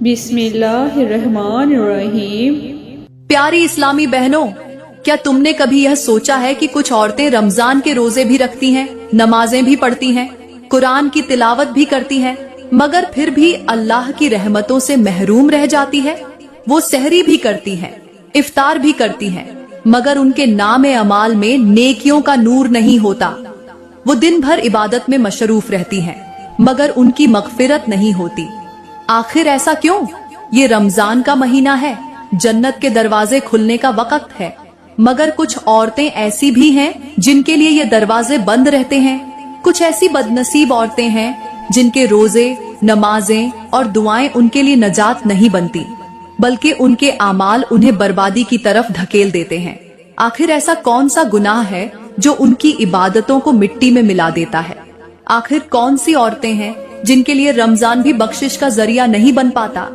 बिस्मिल्लाहिर्रहमानिर्रहीम। प्यारी इस्लामी बहनों, क्या तुमने कभी यह सोचा है कि कुछ औरतें रमजान के रोजे भी रखती हैं, नमाजें भी पढ़ती हैं, कुरान की तिलावत भी करती हैं, मगर फिर भी अल्लाह की रहमतों से महरूम रह जाती है। वो सहरी भी करती हैं, इफ्तार भी करती हैं, मगर उनके नाम अमाल में नेकियों का नूर नहीं होता। वो दिन भर इबादत में मशरूफ रहती हैं, मगर उनकी मगफिरत नहीं होती। आखिर ऐसा क्यों? ये रमजान का महीना है, जन्नत के दरवाजे खुलने का वक्त है, मगर कुछ औरतें ऐसी भी हैं जिनके लिए ये दरवाजे बंद रहते हैं। कुछ ऐसी बदनसीब औरतें हैं जिनके रोजे, नमाजें और दुआएं उनके लिए नजात नहीं बनती, बल्कि उनके आमाल उन्हें बर्बादी की तरफ धकेल देते हैं। आखिर ऐसा कौन सा गुनाह है जो उनकी इबादतों को मिट्टी में मिला देता है? आखिर कौन सी औरतें हैं जिनके लिए रमजान भी बख्शिश का जरिया नहीं बन पाता?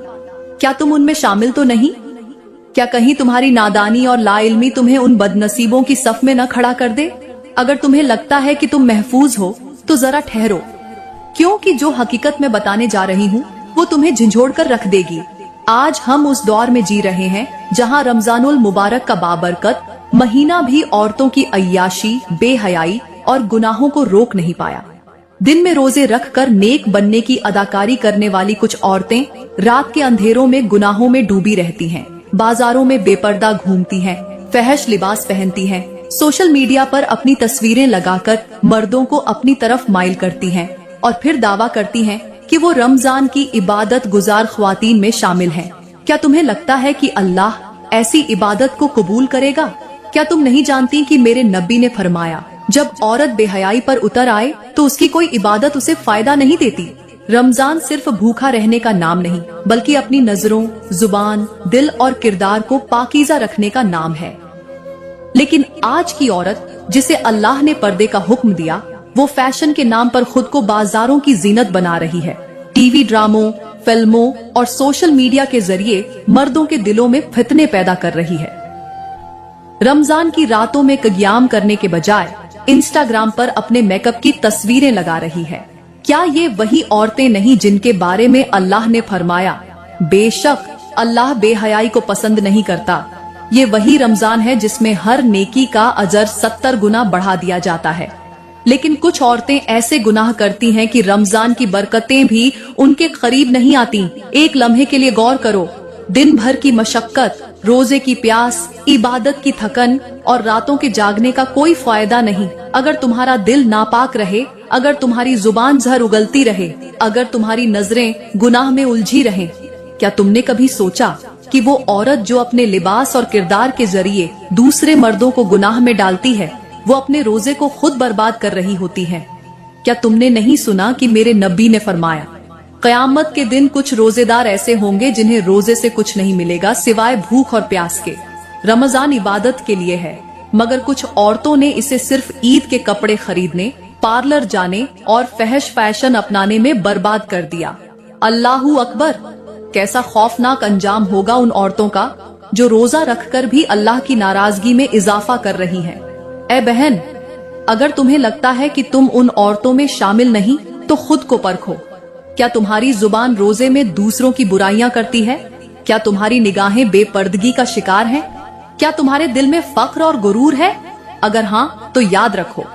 क्या तुम उनमें शामिल तो नहीं? क्या कहीं तुम्हारी नादानी और लाइल्मी तुम्हें उन बदनसीबों की सफ में न खड़ा कर दे? अगर तुम्हें लगता है कि तुम महफूज हो तो जरा ठहरो, क्योंकि जो हकीकत में बताने जा रही हूँ वो तुम्हें झंझोड़ कर रख देगी। आज हम उस दौर में जी रहे हैं जहाँ रमजानुल मुबारक का बाबरकत महीना भी औरतों की अय्याशी, बेहयाई और गुनाहों को रोक नहीं पाया। दिन में रोजे रख कर नेक बनने की अदाकारी करने वाली कुछ औरतें रात के अंधेरों में गुनाहों में डूबी रहती हैं, बाजारों में बेपर्दा घूमती हैं, फहश लिबास पहनती हैं, सोशल मीडिया पर अपनी तस्वीरें लगाकर मर्दों को अपनी तरफ माइल करती हैं और फिर दावा करती हैं कि वो रमजान की इबादत गुजार ख्वातीन में शामिल हैं। क्या तुम्हें लगता है कि अल्लाह ऐसी इबादत को कबूल करेगा? क्या तुम नहीं जानती कि मेरे नबी ने फरमाया, जब औरत बेहयाई पर उतर आए तो उसकी कोई इबादत उसे फायदा नहीं देती। रमजान सिर्फ भूखा रहने का नाम नहीं, बल्कि अपनी नजरों, जुबान, दिल और किरदार को पाकीज़ा रखने का नाम है। लेकिन आज की औरत जिसे अल्लाह ने पर्दे का हुक्म दिया, वो फैशन के नाम पर खुद को बाजारों की जीनत बना रही है। टीवी ड्रामों, फिल्मों और सोशल मीडिया के जरिए मर्दों के दिलों में फितने पैदा कर रही है। रमजान की रातों में कयाम करने के बजाय इंस्टाग्राम पर अपने मेकअप की तस्वीरें लगा रही है। क्या ये वही औरतें नहीं जिनके बारे में अल्लाह ने फरमाया, बेशक अल्लाह बेहयाई को पसंद नहीं करता? ये वही रमजान है जिसमें हर नेकी का अजर 70 गुना बढ़ा दिया जाता है। लेकिन कुछ औरतें ऐसे गुनाह करती हैं कि रमजान की बरकतें भी उनके करीब नहीं आती। एक लम्हे के लिए गौर करो, दिन भर की मशक्कत, रोजे की प्यास, इबादत की थकन और रातों के जागने का कोई फायदा नहीं अगर तुम्हारा दिल नापाक रहे, अगर तुम्हारी जुबान जहर उगलती रहे, अगर तुम्हारी नजरें गुनाह में उलझी रहें। क्या तुमने कभी सोचा कि वो औरत जो अपने लिबास और किरदार के जरिए दूसरे मर्दों को गुनाह में डालती है, वो अपने रोजे को खुद बर्बाद कर रही होती है? क्या तुमने नहीं सुना कि मेरे नबी ने फरमाया, क़यामत के दिन कुछ रोजेदार ऐसे होंगे जिन्हें रोजे से कुछ नहीं मिलेगा सिवाय भूख और प्यास के। रमजान इबादत के लिए है, मगर कुछ औरतों ने इसे सिर्फ ईद के कपड़े खरीदने, पार्लर जाने और फहश फैशन अपनाने में बर्बाद कर दिया। अल्लाहू अकबर! कैसा खौफनाक अंजाम होगा उन औरतों का जो रोजा रखकर भी अल्लाह की नाराजगी में इजाफा कर रही हैं। ऐ बहन, अगर तुम्हें लगता है कि तुम उन औरतों में शामिल नहीं तो खुद को परखो। क्या तुम्हारी जुबान रोजे में दूसरों की बुराइयां करती है? क्या तुम्हारी निगाहें बेपर्दगी का शिकार हैं? क्या तुम्हारे दिल में फख्र और गुरूर है? अगर हाँ तो याद रखो,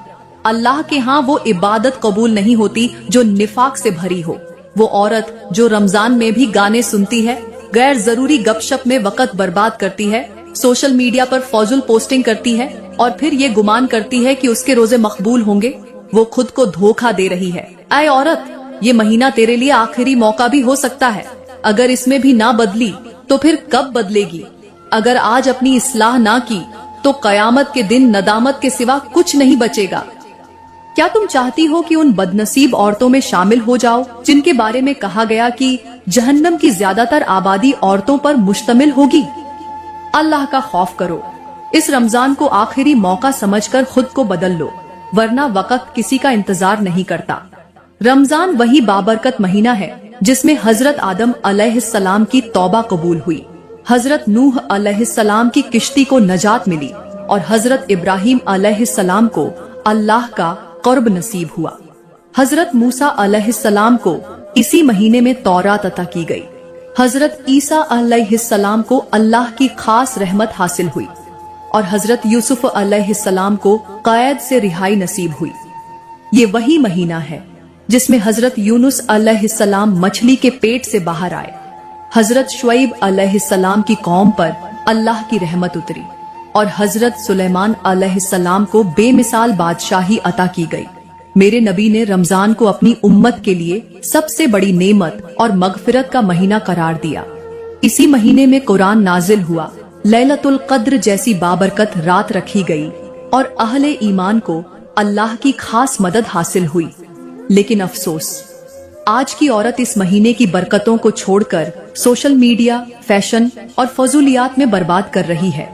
अल्लाह के यहाँ वो इबादत कबूल नहीं होती जो निफाक से भरी हो। वो औरत जो रमजान में भी गाने सुनती है, गैर जरूरी गपशप में वक्त बर्बाद करती है, सोशल मीडिया पर फौजुल पोस्टिंग करती है और फिर ये गुमान करती है कि उसके रोजे मकबूल होंगे, वो खुद को धोखा दे रही है। ऐ औरत, ये महीना तेरे लिए आखिरी मौका भी हो सकता है। अगर इसमें भी ना बदली तो फिर कब बदलेगी? अगर आज अपनी इस्लाह ना की तो कयामत के दिन नदामत के सिवा कुछ नहीं बचेगा। क्या तुम चाहती हो कि उन बदनसीब औरतों में शामिल हो जाओ जिनके बारे में कहा गया कि जहन्नम की ज्यादातर आबादी औरतों पर मुश्तमिल होगी? अल्लाह का खौफ करो। इस रमजान को आखिरी मौका समझकर खुद को बदल लो, वरना वक्त किसी का इंतजार नहीं करता। रमजान वही बाबरकत महीना है जिसमें हजरत आदम अलैहिस्सलाम की तौबा कबूल हुई, हजरत नूह अलैहिस्सलाम की किश्ती को नजात मिली और हजरत इब्राहिम अलैहिस्सलाम को अल्लाह का क़ुर्ब नसीब हुआ। हजरत मूसा अलैहिस्सलाम को इसी महीने में तौरात अता की गई। हजरत ईसा अलैहिस्सलाम को अल्लाह की खास रहमत हासिल हुई और हजरत यूसुफ अलैहिस्सलाम को कैद से रिहाई नसीब हुई। ये वही महीना है जिसमें हजरत यूनुस अलैहिस्सलाम मछली के पेट से बाहर आए। हजरत शुएब अलैहिस्सलाम की कौम पर अल्लाह की रहमत उतरी और हजरत सुलेमान अलैहिस्सलाम को बेमिसाल बादशाही अता की गई। मेरे नबी ने रमजान को अपनी उम्मत के लिए सबसे बड़ी नेमत और मगफिरत का महीना करार दिया। इसी महीने में कुरान नाजिल हुआ, लैलतुल कद्र जैसी बाबरकत रात रखी गई और अहले ईमान को अल्लाह की खास मदद हासिल हुई। लेकिन अफसोस, आज की औरत इस महीने की बरकतों को छोड़कर सोशल मीडिया, फैशन और फजूलियात में बर्बाद कर रही है।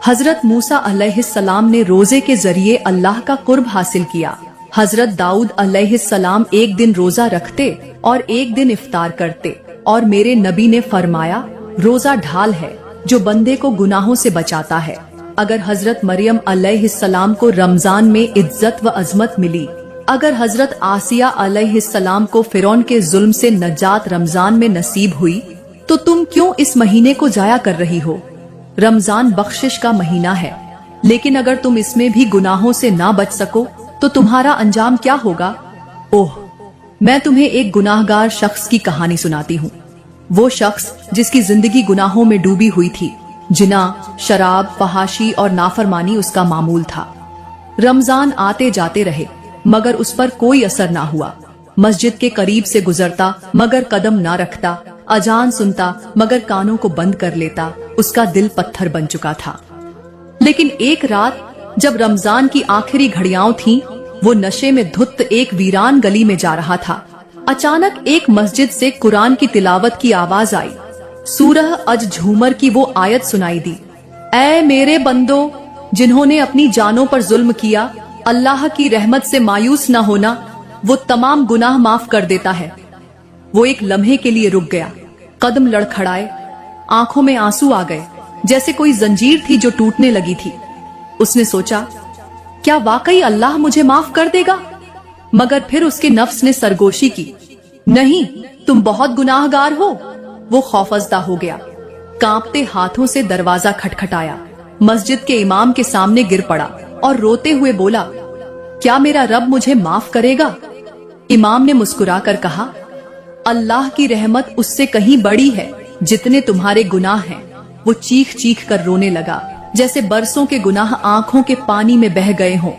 हजरत मूसा अलैहिस्सलाम ने रोजे के जरिए अल्लाह का कुर्ब हासिल किया। हजरत दाऊद अलैहिस्सलाम एक दिन रोजा रखते और एक दिन इफ्तार करते और मेरे नबी ने फरमाया, रोजा ढाल है जो बंदे को गुनाहों से बचाता है। अगर हजरत मरियम अलैहिस्सलाम को रमजान में इज्जत व अजमत मिली, अगर हजरत आसिया अलैहिस्सलाम को फिरौन के जुल्म से नजात रमजान में नसीब हुई, तो तुम क्यों इस महीने को जाया कर रही हो? रमजान बख्शिश का महीना है, लेकिन अगर तुम इसमें भी गुनाहों से ना बच सको तो तुम्हारा अंजाम क्या होगा? ओह, मैं तुम्हें एक गुनाहगार शख्स की कहानी सुनाती हूँ। वो शख्स जिसकी जिंदगी गुनाहों में डूबी हुई थी। जिना, शराब, फहाशी और नाफरमानी उसका मामूल था। रमजान आते जाते रहे मगर उस पर कोई असर ना हुआ। मस्जिद के करीब से गुजरता मगर कदम ना रखता, अजान सुनता मगर कानों को बंद कर लेता। उसका दिल पत्थर बन चुका था। लेकिन एक रात जब रमजान की आखिरी घड़ियां थीं, वो नशे में धुत एक वीरान गली में जा रहा था। अचानक एक मस्जिद से कुरान की तिलावत की आवाज आई। सूरह अज झूमर की वो आयत सुनाई दी, ऐ मेरे बंदो जिन्होंने अपनी जानों पर जुल्म किया, अल्लाह की रहमत से मायूस न होना, वो तमाम गुनाह माफ कर देता है। वो एक लम्हे के लिए रुक गया, कदम लड़खड़ाए, आंखों में आंसू आ गए, जैसे कोई जंजीर थी जो टूटने लगी थी। उसने सोचा, क्या वाकई अल्लाह मुझे माफ कर देगा? मगर फिर उसके नफ्स ने सरगोशी की, नहीं, तुम बहुत गुनाहगार हो। वो खौफजदा हो गया, कांपते हाथों से दरवाजा खटखटाया, मस्जिद के इमाम के सामने गिर पड़ा और रोते हुए बोला, क्या मेरा रब मुझे माफ करेगा? इमाम ने मुस्कुराकर कहा, अल्लाह की रहमत उससे कहीं बड़ी है जितने तुम्हारे गुनाह हैं। वो चीख चीख कर रोने लगा, जैसे बरसों के गुनाह आंखों के पानी में बह गए हों।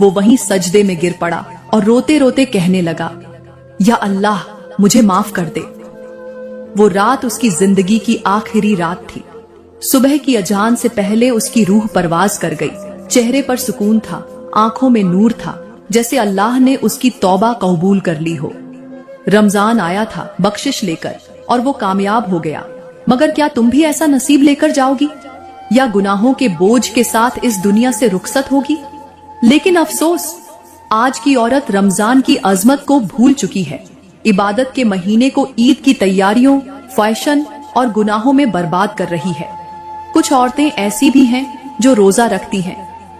वो वहीं सजदे में गिर पड़ा और रोते रोते कहने लगा, या अल्लाह मुझे माफ कर दे। वो रात उसकी जिंदगी की आखिरी रात थी। सुबह की अजान से पहले उसकी रूह परवाज कर गई। चेहरे पर सुकून था, आंखों में नूर था, जैसे अल्लाह ने उसकी तौबा कबूल कर ली हो। रमजान आया था बख्शिश लेकर और वो कामयाब हो गया। मगर क्या तुम भी ऐसा नसीब लेकर जाओगी या गुनाहों के बोझ के साथ इस दुनिया से रुखसत होगी? लेकिन अफसोस, आज की औरत रमजान की अजमत को भूल चुकी है। इबादत के महीने को ईद की तैयारियों, फैशन और गुनाहों में बर्बाद कर रही है। कुछ औरतें ऐसी भी हैं जो रोजा रखती हैं,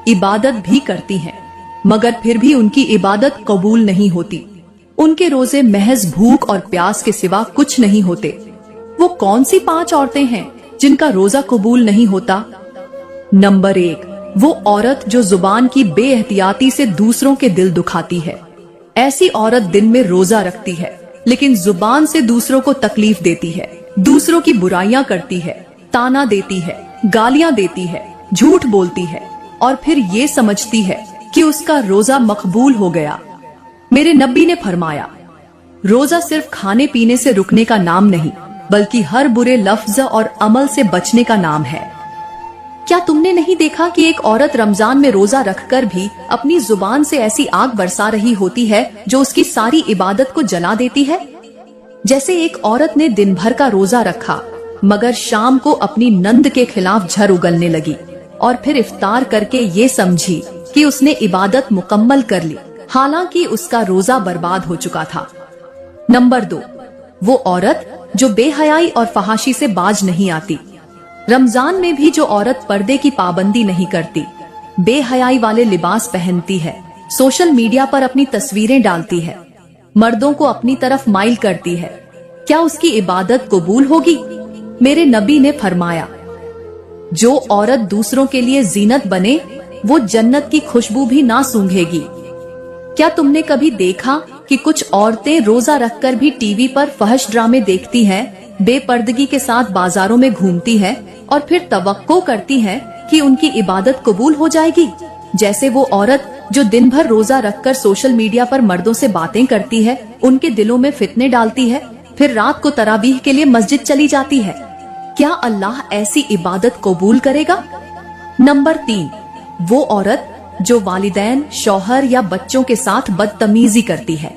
इबादत भी करती हैं, मगर फिर भी उनकी इबादत कबूल नहीं होती। उनके रोजे महज भूख और प्यास के सिवा कुछ नहीं होते। वो कौन सी 5 औरतें हैं जिनका रोजा कबूल नहीं होता? नंबर 1, वो औरत जो जुबान की बेएहतियाती से दूसरों के दिल दुखाती है। ऐसी औरत दिन में रोजा रखती है लेकिन जुबान से दूसरों को तकलीफ देती है, दूसरों की बुराइयां करती है, ताना देती है, गालियां देती है, झूठ बोलती है और फिर ये समझती है कि उसका रोजा मकबूल हो गया। मेरे नबी ने फरमाया, रोजा सिर्फ खाने पीने से रुकने का नाम नहीं बल्कि हर बुरे लफ्ज और अमल से बचने का नाम है। क्या तुमने नहीं देखा कि एक औरत रमजान में रोजा रखकर भी अपनी जुबान से ऐसी आग बरसा रही होती है जो उसकी सारी इबादत को जला देती है? जैसे एक औरत ने दिन भर का रोजा रखा मगर शाम को अपनी नंद के खिलाफ झर उगलने लगी और फिर इफ्तार करके ये समझी कि उसने इबादत मुकम्मल कर ली, हालांकि उसका रोजा बर्बाद हो चुका था। नंबर 2, वो औरत जो बेहयाई और फहाशी से बाज नहीं आती। रमजान में भी जो औरत पर्दे की पाबंदी नहीं करती, बेहयाई वाले लिबास पहनती है, सोशल मीडिया पर अपनी तस्वीरें डालती है, मर्दों को अपनी तरफ माइल करती है, क्या उसकी इबादत कबूल होगी? मेरे नबी ने फरमाया, जो औरत दूसरों के लिए जीनत बने वो जन्नत की खुशबू भी ना सूंघेगी। क्या तुमने कभी देखा कि कुछ औरतें रोजा रखकर भी टीवी पर फहश ड्रामे देखती हैं, बेपर्दगी के साथ बाजारों में घूमती हैं और फिर तवक्को करती हैं कि उनकी इबादत कबूल हो जाएगी? जैसे वो औरत जो दिन भर रोजा रखकर सोशल मीडिया पर मर्दों से बातें करती है, उनके दिलों में फितने डालती है, फिर रात को तरावीह के लिए मस्जिद चली जाती है। क्या अल्लाह ऐसी इबादत कबूल करेगा? नंबर 3, वो औरत जो वालिदैन, शौहर या बच्चों के साथ बदतमीजी करती है।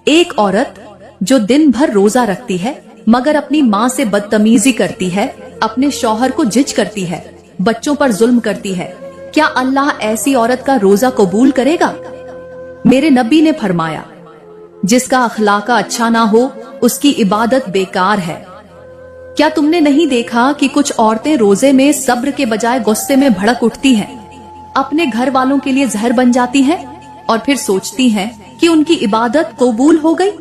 एक औरत जो दिन भर रोजा रखती है मगर अपनी माँ से बदतमीजी करती है, अपने शौहर को जिज करती है, बच्चों पर जुल्म करती है, क्या अल्लाह ऐसी औरत का रोजा कबूल करेगा? मेरे नबी ने फरमाया, जिसका अखलाका अच्छा ना हो उसकी इबादत बेकार है। क्या तुमने नहीं देखा कि कुछ औरतें रोजे में सब्र के बजाय गुस्से में भड़क उठती हैं, अपने घर वालों के लिए जहर बन जाती हैं और फिर सोचती हैं कि उनकी इबादत कबूल हो गई?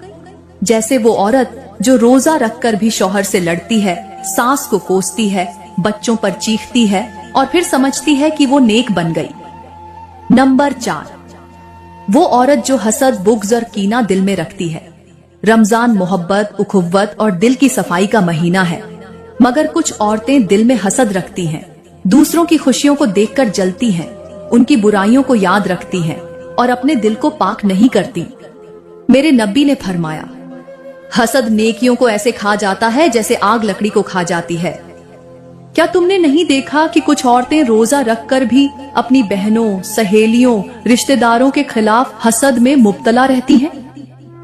जैसे वो औरत जो रोजा रखकर भी शौहर से लड़ती है, सास को कोसती है, बच्चों पर चीखती है और फिर समझती है कि वो नेक बन गई। नंबर 4, वो औरत जो हसद, बुग़्ज़ और कीना दिल में रखती है। रमजान मोहब्बत, उखुव्वत और दिल की सफाई का महीना है, मगर कुछ औरतें दिल में हसद रखती हैं, दूसरों की खुशियों को देखकर जलती हैं, उनकी बुराइयों को याद रखती हैं और अपने दिल को पाक नहीं करती। मेरे नबी ने फरमाया, हसद नेकियों को ऐसे खा जाता है जैसे आग लकड़ी को खा जाती है। क्या तुमने नहीं देखा कि कुछ औरतें रोजा रखकर भी अपनी बहनों, सहेलियों, रिश्तेदारों के खिलाफ हसद में मुब्तला रहती हैं?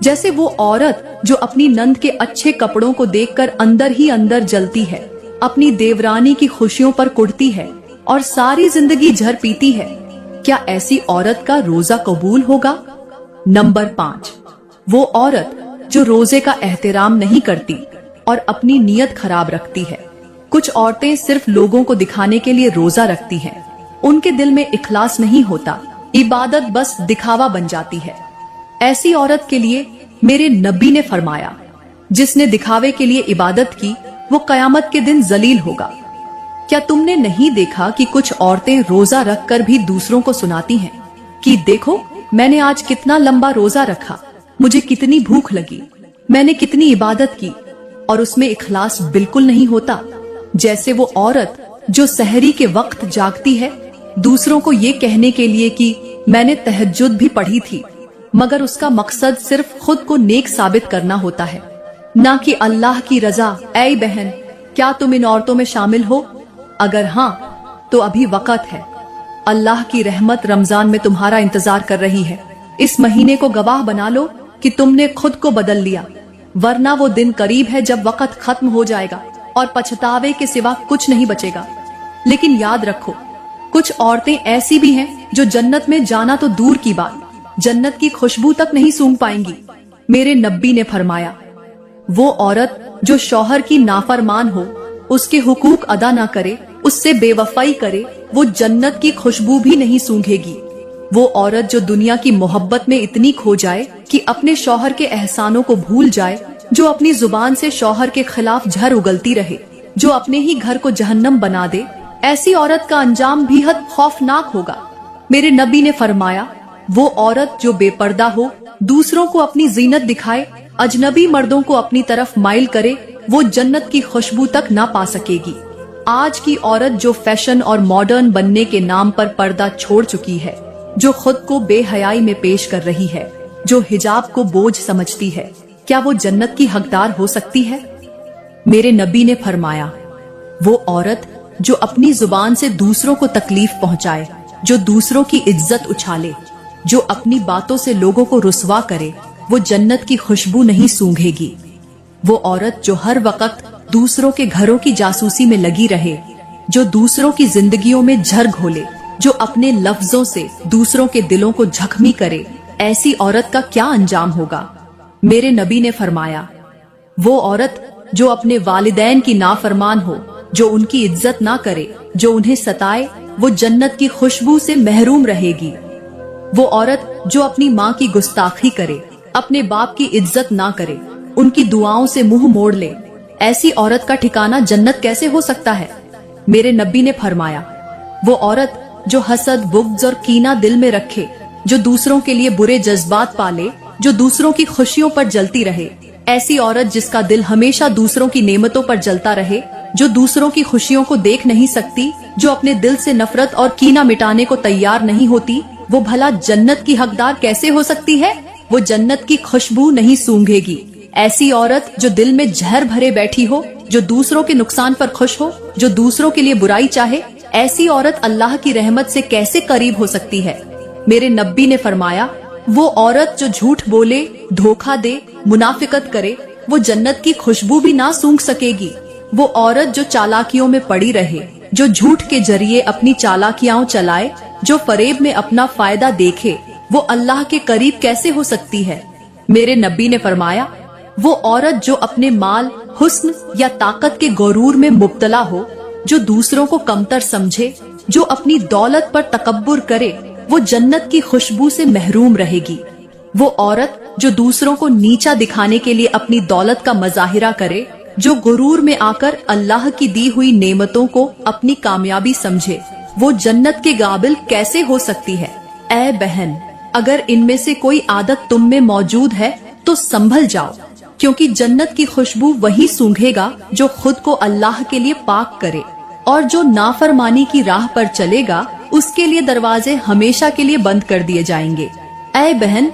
जैसे वो औरत जो अपनी नंद के अच्छे कपड़ों को देखकर अंदर ही अंदर जलती है, अपनी देवरानी की खुशियों पर कुढ़ती है और सारी जिंदगी झर पीती है। क्या ऐसी औरत का रोजा कबूल होगा? नंबर 5, वो औरत जो रोजे का एहतराम नहीं करती और अपनी नीयत खराब रखती है। कुछ औरतें सिर्फ लोगों को दिखाने के लिए रोजा रखती हैं, उनके दिल में इखलास नहीं होता, इबादत बस दिखावा बन जाती है। ऐसी औरत के लिए मेरे नबी ने फरमाया, जिसने दिखावे के लिए इबादत की वो कयामत के दिन जलील होगा। क्या तुमने नहीं देखा कि कुछ औरतें रोजा रखकर भी दूसरों को सुनाती हैं कि देखो मैंने आज कितना लंबा रोजा रखा, मुझे कितनी भूख लगी, मैंने कितनी इबादत की, और उसमें इखलास बिल्कुल नहीं होता। जैसे वो औरत जो सहरी के वक्त जागती है, दूसरों को ये कहने के लिए कि मैंने तहज्जुद भी पढ़ी थी, मगर उसका मकसद सिर्फ खुद को नेक साबित करना होता है, ना कि अल्लाह की रजा। ऐ बहन, क्या तुम इन औरतों में शामिल हो? अगर हाँ तो अभी वक्त है। अल्लाह की रहमत रमजान में तुम्हारा इंतजार कर रही है। इस महीने को गवाह बना लो कि तुमने खुद को बदल लिया, वरना वो दिन करीब है जब वक्त खत्म हो जाएगा और पछतावे के सिवा कुछ नहीं बचेगा। लेकिन याद रखो, कुछ औरतें ऐसी भी हैं जो जन्नत में जाना तो दूर की बात, जन्नत की खुशबू तक नहीं सूंघ पाएंगी। मेरे नबी ने फरमाया, वो औरत जो शौहर की नाफरमान हो, उसके हुकूक अदा ना करे, उससे बेवफाई करे, वो जन्नत की खुशबू भी नहीं सूंघेगी। वो औरत जो दुनिया की मोहब्बत में इतनी खो जाए कि अपने शौहर के एहसानों को भूल जाए, जो अपनी जुबान से शौहर के खिलाफ झर उगलती रहे, जो अपने ही घर को जहन्नम बना दे, ऐसी औरत का अंजाम बेहद खौफनाक होगा। मेरे नबी ने फरमाया, वो औरत जो बेपर्दा हो, दूसरों को अपनी जीनत दिखाए, अजनबी मर्दों को अपनी तरफ माइल करे, वो जन्नत की खुशबू तक ना पा सकेगी। आज की औरत जो फैशन और मॉडर्न बनने के नाम पर पर्दा छोड़ चुकी है, जो खुद को बेहयाई में पेश कर रही है, जो हिजाब को बोझ समझती है, क्या वो जन्नत की हकदार हो सकती है? मेरे नबी ने फरमाया, वो औरत जो अपनी जुबान से दूसरों को तकलीफ पहुंचाए, जो दूसरों की इज्जत उछाले, जो अपनी बातों से लोगों को रुसवा करे, वो जन्नत की खुशबू नहीं सूंघेगी। वो औरत जो हर वक्त दूसरों के घरों की जासूसी में लगी रहे, जो दूसरों की जिंदगियों में झर घोले, जो अपने लफ्जों से दूसरों के दिलों को जख्मी करे, ऐसी औरत का क्या अंजाम होगा? मेरे नबी ने फरमाया, वो औरत जो अपने वालिदैन की नाफरमान हो, जो उनकी इज्जत ना करे, जो उन्हें सताए, वो जन्नत की खुशबू से महरूम रहेगी। वो औरत जो अपनी माँ की गुस्ताखी करे, अपने बाप की इज्जत ना करे, उनकी दुआओं से मुंह मोड़ ले, ऐसी औरत का ठिकाना जन्नत कैसे हो सकता है। मेरे नबी ने फरमाया, वो औरत जो हसद, बुग़्ज़ और कीना दिल में रखे, जो दूसरों के लिए बुरे जज्बात पाले, जो दूसरों की खुशियों पर जलती रहे, ऐसी औरत जिसका दिल हमेशा दूसरों की नेमतों पर जलता रहे, जो दूसरों की खुशियों को देख नहीं सकती, जो अपने दिल से नफरत और कीना मिटाने को तैयार नहीं होती, वो भला जन्नत की हकदार कैसे हो सकती है। वो जन्नत की खुशबू नहीं सूंघेगी। ऐसी औरत जो दिल में जहर भरे बैठी हो, जो दूसरों के नुकसान पर खुश हो, जो दूसरों के लिए बुराई चाहे, ऐसी औरत अल्लाह की रहमत से कैसे करीब हो सकती है। मेरे नब्बी ने फरमाया, वो औरत जो झूठ बोले, धोखा दे, मुनाफिकत करे, वो जन्नत की खुशबू भी ना सूंघ सकेगी। वो औरत जो चालाकियों में पड़ी रहे, जो झूठ के जरिए अपनी चालाकियां चलाए, जो फरेब में अपना फायदा देखे, वो अल्लाह के करीब कैसे हो सकती है। मेरे नबी ने फरमाया, वो औरत जो अपने माल, हुस्न या ताकत के गुरूर में मुब्तला हो, जो दूसरों को कमतर समझे, जो अपनी दौलत पर तकब्बुर करे, वो जन्नत की खुशबू से महरूम रहेगी। वो औरत जो दूसरों को नीचा दिखाने के लिए अपनी दौलत का मजाहिरा करे, जो गुरूर में आकर अल्लाह की दी हुई नेमतों को अपनी कामयाबी समझे, वो जन्नत के काबिल कैसे हो सकती है। ऐ बहन, अगर इनमें से कोई आदत तुम में मौजूद है तो संभल जाओ, क्योंकि जन्नत की खुशबू वही सूंघेगा जो खुद को अल्लाह के लिए पाक करे, और जो नाफरमानी की राह पर चलेगा उसके लिए दरवाजे हमेशा के लिए बंद कर दिए जाएंगे। ऐ बहन,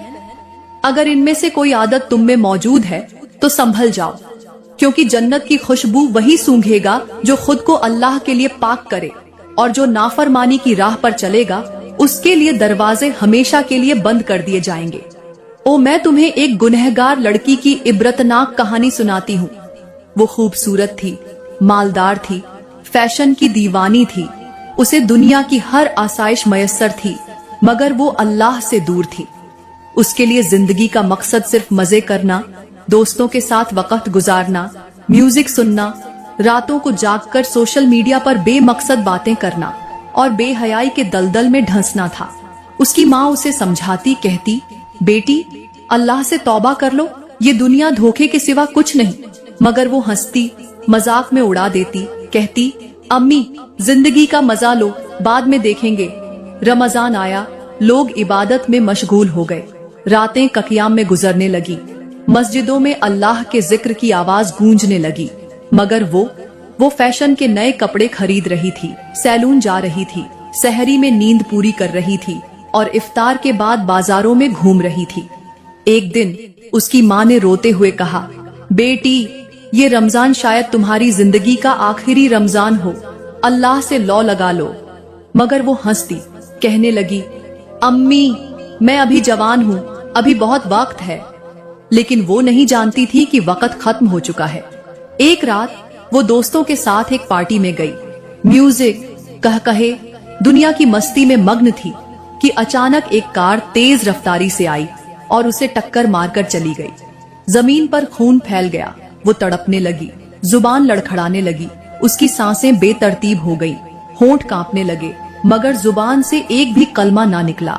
अगर इनमें से कोई आदत तुम में मौजूद है तो संभल जाओ, क्योंकि जन्नत की खुशबू वही सूंघेगा जो खुद को अल्लाह के लिए पाक करे, और जो नाफरमानी की राह पर चलेगा उसके लिए दरवाजे हमेशा के लिए बंद कर दिए जाएंगे। ओ, मैं तुम्हें एक गुनहगार लड़की की इबरतनाक कहानी सुनाती हूँ। वो खूबसूरत थी, मालदार थी, फैशन की दीवानी थी, उसे दुनिया की हर आसाइश मयस्सर थी, मगर वो अल्लाह से दूर थी। उसके लिए जिंदगी का मकसद सिर्फ मजे करना, दोस्तों के साथ वक्त गुजारना, म्यूजिक सुनना, रातों को जागकर सोशल मीडिया पर बेमकसद बातें करना और बेहयाई के दलदल में ढंसना था। उसकी माँ उसे समझाती, कहती, बेटी अल्लाह से तौबा कर लो, ये दुनिया धोखे के सिवा कुछ नहीं। मगर वो हंसती, मजाक में उड़ा देती, कहती, अम्मी जिंदगी का मजा लो, बाद में देखेंगे। रमजान आया, लोग इबादत में मशगूल हो गए, रातें कक़ियाम में गुजरने लगी, मस्जिदों में अल्लाह के जिक्र की आवाज गूंजने लगी, मगर वो फैशन के नए कपड़े खरीद रही थी, सैलून जा रही थी, सहरी में नींद पूरी कर रही थी और इफ्तार के बाद बाजारों में घूम रही थी। एक दिन उसकी माँ ने रोते हुए कहा, बेटी ये रमजान शायद तुम्हारी जिंदगी का आखिरी रमजान हो, अल्लाह से लौ लगा लो। मगर वो हंसती, कहने लगी, अम्मी मैं अभी जवान हूँ, अभी बहुत वक्त है। लेकिन वो नहीं जानती थी कि वक्त खत्म हो चुका है। एक रात वो दोस्तों के साथ एक पार्टी में गई, म्यूजिक, कहकहे, दुनिया की मस्ती में मग्न थी कि अचानक एक कार तेज रफ्तारी से आई और उसे टक्कर मारकर चली गई। जमीन पर खून फैल गया, वो तड़पने लगी, जुबान लड़खड़ाने लगी, उसकी सांसें बेतरतीब हो गई, होंठ कांपने लगे, मगर जुबान से एक भी कलमा ना निकला।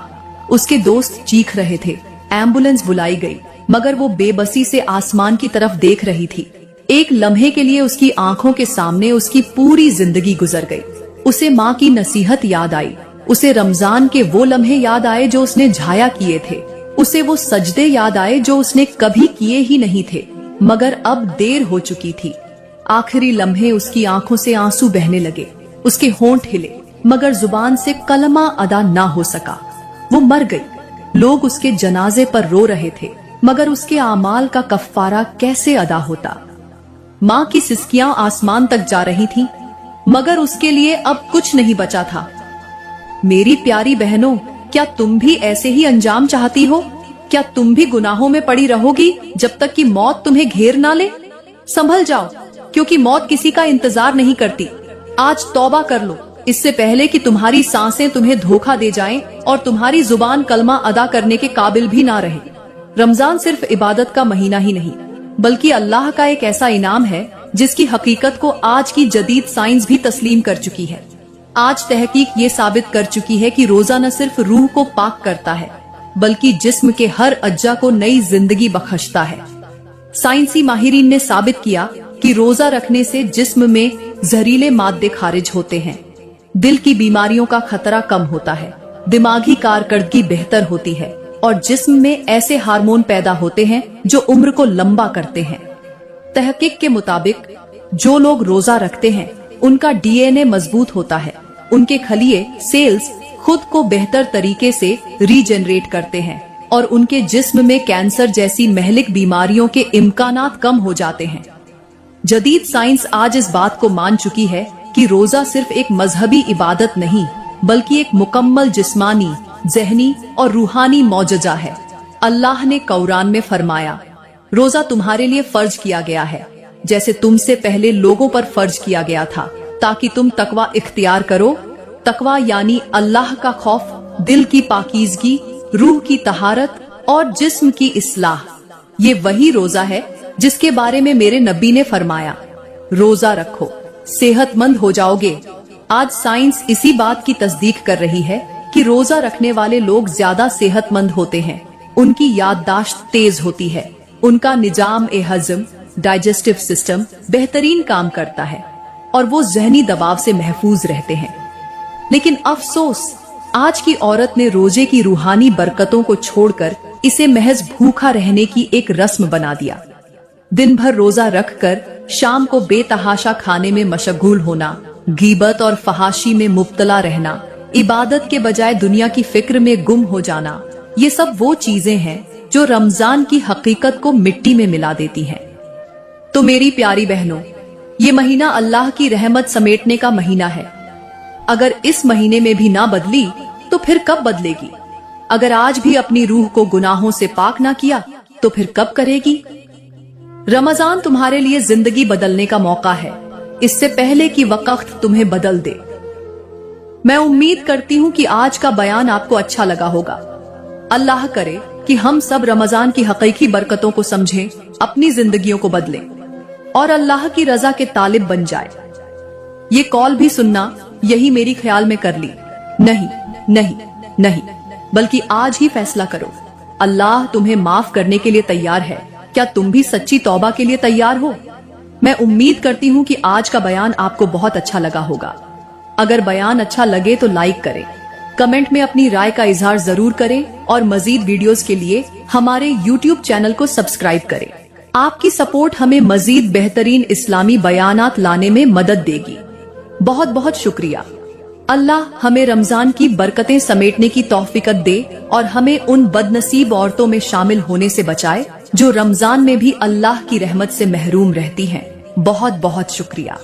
उसके दोस्त चीख रहे थे, एम्बुलेंस बुलाई गई, मगर वो बेबसी से आसमान की तरफ देख रही थी। एक लम्हे के लिए उसकी आंखों के सामने उसकी पूरी जिंदगी गुजर गई। उसे माँ की नसीहत याद आई, उसे रमजान के वो लम्हे याद आए जो उसने झाया किए थे, उसे वो सजदे याद आए जो उसने कभी किए ही नहीं थे, मगर अब देर हो चुकी थी। आखिरी लम्हे उसकी आंखों से आंसू बहने लगे, उसके होंठ हिले, मगर जुबान से कलमा अदा ना हो सका। वो मर गई। लोग उसके जनाजे पर रो रहे थे, मगर उसके आमाल का कफ्फारा कैसे अदा होता। माँ की सिसकियां आसमान तक जा रही थीं, मगर उसके लिए अब कुछ नहीं बचा था। मेरी प्यारी बहनों, क्या तुम भी ऐसे ही अंजाम चाहती हो? क्या तुम भी गुनाहों में पड़ी रहोगी जब तक कि मौत तुम्हें घेर ना ले? संभल जाओ, क्योंकि मौत किसी का इंतजार नहीं करती। आज तौबा कर लो, इससे पहले कि तुम्हारी सांसें तुम्हें धोखा दे जाएं और तुम्हारी जुबान कलमा अदा करने के काबिल भी ना रहे। रमजान सिर्फ इबादत का महीना ही नहीं, बल्कि अल्लाह का एक ऐसा इनाम है जिसकी हकीकत को आज की जदीद साइंस भी तस्लीम कर चुकी है। आज तहकीक ये साबित कर चुकी है कि रोजा न सिर्फ रूह को पाक करता है, बल्कि जिस्म के हर अज्जा को नई जिंदगी बख्शता है। साइंसी माहिरीन ने साबित किया कि रोजा रखने से जिस्म में जहरीले मादे खारिज होते हैं, दिल की बीमारियों का खतरा कम होता है, दिमागी कारकर्दगी बेहतर होती है और जिस्म में ऐसे हार्मोन पैदा होते हैं जो उम्र को लंबा करते हैं। तहकीक के मुताबिक जो लोग रोजा रखते हैं उनका डीएनए मजबूत होता है, उनके खलिए सेल्स खुद को बेहतर तरीके से रीजनरेट करते हैं और उनके जिस्म में कैंसर जैसी महलिक बीमारियों के इम्कानात कम हो जाते हैं। जदीद साइंस आज इस बात को मान चुकी है कि रोजा सिर्फ एक मजहबी इबादत नहीं बल्कि एक मुकम्मल जिस्मानी, ज़हनी और रूहानी मौजज़ा है। अल्लाह ने कुरान में फरमाया, रोजा तुम्हारे लिए फर्ज किया गया है जैसे तुमसे पहले लोगों पर फर्ज किया गया था, ताकि तुम तकवा इख्तियार करो। तकवा यानी अल्लाह का खौफ, दिल की पाकीज़गी, रूह की तहारत और जिस्म की इस्लाह। ये वही रोजा है जिसके बारे में मेरे नबी ने फरमाया, रोजा रखो सेहतमंद हो जाओगे। आज साइंस इसी बात की तस्दीक कर रही है कि रोजा रखने वाले लोग ज्यादा सेहतमंद होते हैं, उनकी याददाश्त तेज होती है, उनका निजाम ए हजम डाइजेस्टिव सिस्टम बेहतरीन काम करता है और वो ज़हनी दबाव से महफूज रहते हैं। लेकिन अफसोस, आज की औरत ने रोजे की रूहानी बरकतों को छोड़कर इसे महज भूखा रहने की एक रस्म बना दिया। दिन भर रोजा रखकर शाम को बेतहाशा खाने में मशगूल होना, गीबत और फहाशी में मुब्तला रहना, इबादत के बजाय दुनिया की फिक्र में गुम हो जाना, ये सब वो चीजें हैं जो रमजान की हकीकत को मिट्टी में मिला देती हैं। तो मेरी प्यारी बहनों, ये महीना अल्लाह की रहमत समेटने का महीना है। अगर इस महीने में भी ना बदली तो फिर कब बदलेगी? अगर आज भी अपनी रूह को गुनाहों से पाक ना किया तो फिर कब करेगी? रमजान तुम्हारे लिए जिंदगी बदलने का मौका है, इससे पहले कि वक्त तुम्हें बदल दे। मैं उम्मीद करती हूँ कि आज का बयान आपको अच्छा लगा होगा। अल्लाह करे कि हम सब रमजान की हकीकी बरकतों को समझें, अपनी जिंदगियों को बदलें और अल्लाह की रजा के तालिब बन जाए। ये कॉल भी सुनना यही मेरी ख्याल में कर ली, नहीं नहीं नहीं, बल्कि आज ही फैसला करो। अल्लाह तुम्हें माफ करने के लिए तैयार है। क्या तुम भी सच्ची तौबा के लिए तैयार हो? मैं उम्मीद करती हूँ कि आज का बयान आपको बहुत अच्छा लगा होगा। अगर बयान अच्छा लगे तो लाइक करें, कमेंट में अपनी राय का इजहार जरूर करें और मजीद वीडियोस के लिए हमारे YouTube चैनल को सब्सक्राइब करें। आपकी सपोर्ट हमें मजीद बेहतरीन इस्लामी बयानात लाने में मदद देगी। बहुत बहुत शुक्रिया। अल्लाह हमें रमजान की बरकतें समेटने की तौफीकत दे और हमें उन बदनसीब औरतों में शामिल होने से बचाए जो रमजान में भी अल्लाह की रहमत से महरूम रहती हैं। बहुत बहुत शुक्रिया।